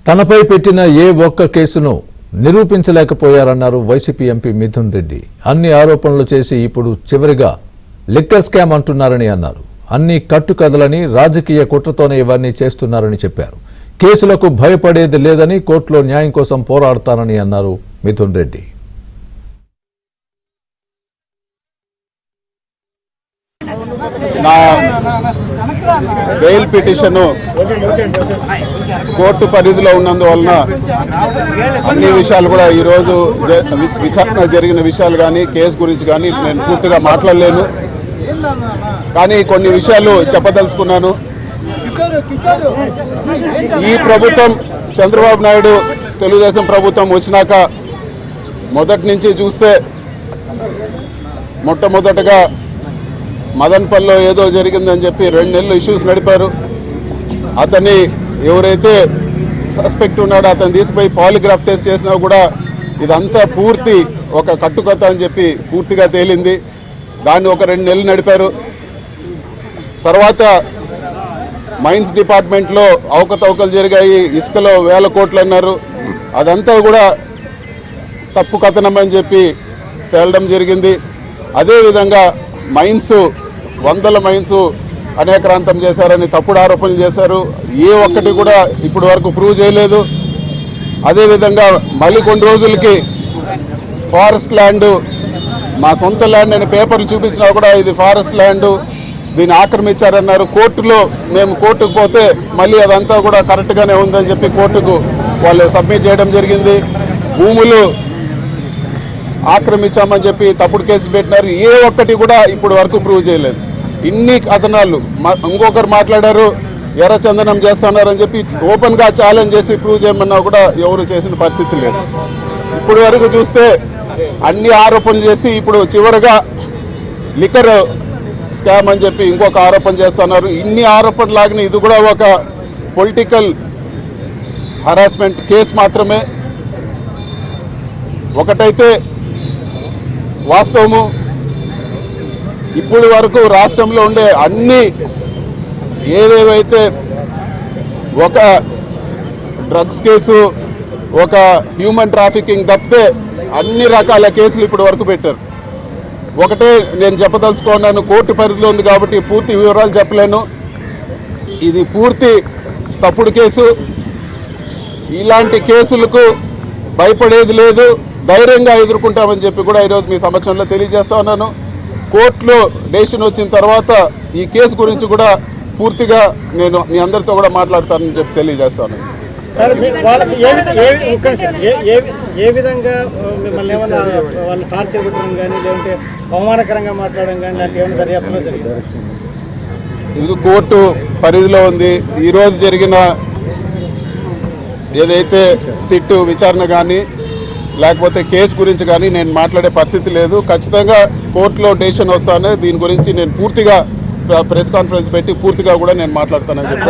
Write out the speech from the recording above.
తనపై పెట్టిన ఏ ఒక్క కేసును నిరూపించలేకపోయారన్నారు వైసీపీ ఎంపీ మిథున్ రెడ్డి. అన్ని ఆరోపణలు చేసి ఇప్పుడు చివరిగా లిక్కర్ స్కామ్ అంటున్నారని అన్నారు. అన్ని కట్టుకథలని రాజకీయ కుట్రతోనే ఇవన్నీ చేస్తున్నారని చెప్పారు. కేసులకు భయపడేది లేదని కోర్టులో న్యాయం కోసం పోరాడతానని అన్నారు మిథున్ రెడ్డి. నా బెయిల్ పిటిషన్ కోర్టు పరిధిలో ఉన్నందువలన అన్ని విషయాలు కూడా ఈరోజు విచారణ జరిగిన విషయాలు కానీ కేసు గురించి కానీ నేను పూర్తిగా మాట్లాడలేను. కానీ కొన్ని విషయాలు చెప్పదలుచుకున్నాను. ఈ ప్రభుత్వం చంద్రబాబు నాయుడు తెలుగుదేశం ప్రభుత్వం వచ్చినాక మొదటి నుంచి చూస్తే మొట్టమొదటగా మదన్పల్లిలో ఏదో జరిగిందని చెప్పి 2 నెలలు ఇష్యూస్ నడిపారు. అతన్ని ఎవరైతే సస్పెక్ట్ ఉన్నాడో అతను తీసుకుపోయి పాలిగ్రాఫ్ టెస్ట్ చేసినా కూడా ఇదంతా పూర్తి ఒక కట్టుకథ అని చెప్పి పూర్తిగా తేలింది. దాన్ని ఒక 2 నెలలు నడిపారు. తర్వాత మైన్స్ డిపార్ట్మెంట్లో అవకతవకలు జరిగాయి, ఇసుకలో 1000 కోట్లు అన్నారు. అదంతా కూడా తప్పు కథనం అని చెప్పి తేలడం జరిగింది. అదేవిధంగా మైన్స్ 100 మైన్స్ అనేక్రాంతం చేశారని తప్పుడు ఆరోపణలు చేశారు. ఏ ఒక్కటి కూడా ఇప్పటి వరకు ప్రూవ్ చేయలేదు. అదేవిధంగా మళ్ళీ కొన్ని రోజులకి ఫారెస్ట్ ల్యాండ్ మా సొంత ల్యాండ్ అని పేపర్లు చూపించినా కూడా ఇది ఫారెస్ట్ ల్యాండ్, దీన్ని ఆక్రమించారన్నారు. కోర్టులో మేము కోర్టుకు పోతే మళ్ళీ అదంతా కూడా కరెక్ట్గానే ఉందని చెప్పి కోర్టుకు వాళ్ళు సబ్మిట్ చేయడం జరిగింది. భూములు ఆక్రమించామని చెప్పి తప్పుడు కేసు పెట్టినారు. ఏ ఒక్కటి కూడా ఇప్పటి వరకు ప్రూవ్ చేయలేదు. ఇన్ని కథనాలు ఇంకొకరు మాట్లాడారు, ఎర్రచందనం చేస్తున్నారని చెప్పి ఓపెన్గా ఛాలెంజ్ చేసి ప్రూవ్ చేయమన్నా కూడా ఎవరు చేసిన పరిస్థితి లేదు. ఇప్పటి వరకు చూస్తే అన్ని ఆరోపణలు చేసి ఇప్పుడు చివరిగా లిక్కర్ స్కామ్ అని చెప్పి ఇంకొక ఆరోపణ చేస్తున్నారు. ఇన్ని ఆరోపణలు లాగిన ఇది కూడా ఒక పొలిటికల్ హరాస్మెంట్ కేసు మాత్రమే. ఒకటైతే వాస్తవము, ఇప్పటి వరకు రాష్ట్రంలో ఉండే అన్ని ఏవేవైతే ఒక డ్రగ్స్ కేసు, ఒక హ్యూమన్ ట్రాఫికింగ్ తప్పితే అన్ని రకాల కేసులు ఇప్పటి వరకు పెట్టారు. ఒకటే నేను చెప్పదలుచుకున్నాను, కోర్టు పరిధిలో ఉంది కాబట్టి పూర్తి వివరాలు చెప్పలేను. ఇది పూర్తి తప్పుడు కేసు. ఇలాంటి కేసులకు భయపడేది లేదు, ధైర్యంగా ఎదుర్కొంటామని చెప్పి కూడా ఈరోజు మీ సమక్షంలో తెలియజేస్తా ఉన్నాను. కోర్టులో డెసిషన్ వచ్చిన తర్వాత ఈ కేసు గురించి కూడా పూర్తిగా నేను మీ అందరితో కూడా మాట్లాడతానని చెప్పి తెలియజేస్తాను. ఏ విధంగా మిమ్మల్ని ఏమన్నా వాళ్ళు టార్చర్ పెట్టడం కానీ లేదంటే అవమానకరంగా మాట్లాడడం కానీ లాంటి ఏమైనా దర్యాప్తులో జరిగింది? ఇది కోర్టు పరిధిలో ఉంది. ఈరోజు జరిగిన ఏదైతే సిట్ విచారణ కానీ లేకపోతే కేసు గురించి కానీ నేను మాట్లాడే పరిస్థితి లేదు. ఖచ్చితంగా కోర్టులో డెసిషన్ వస్తాను. దీని గురించి నేను పూర్తిగా ప్రెస్ కాన్ఫరెన్స్ పెట్టి పూర్తిగా కూడా నేను మాట్లాడతానని చెప్పి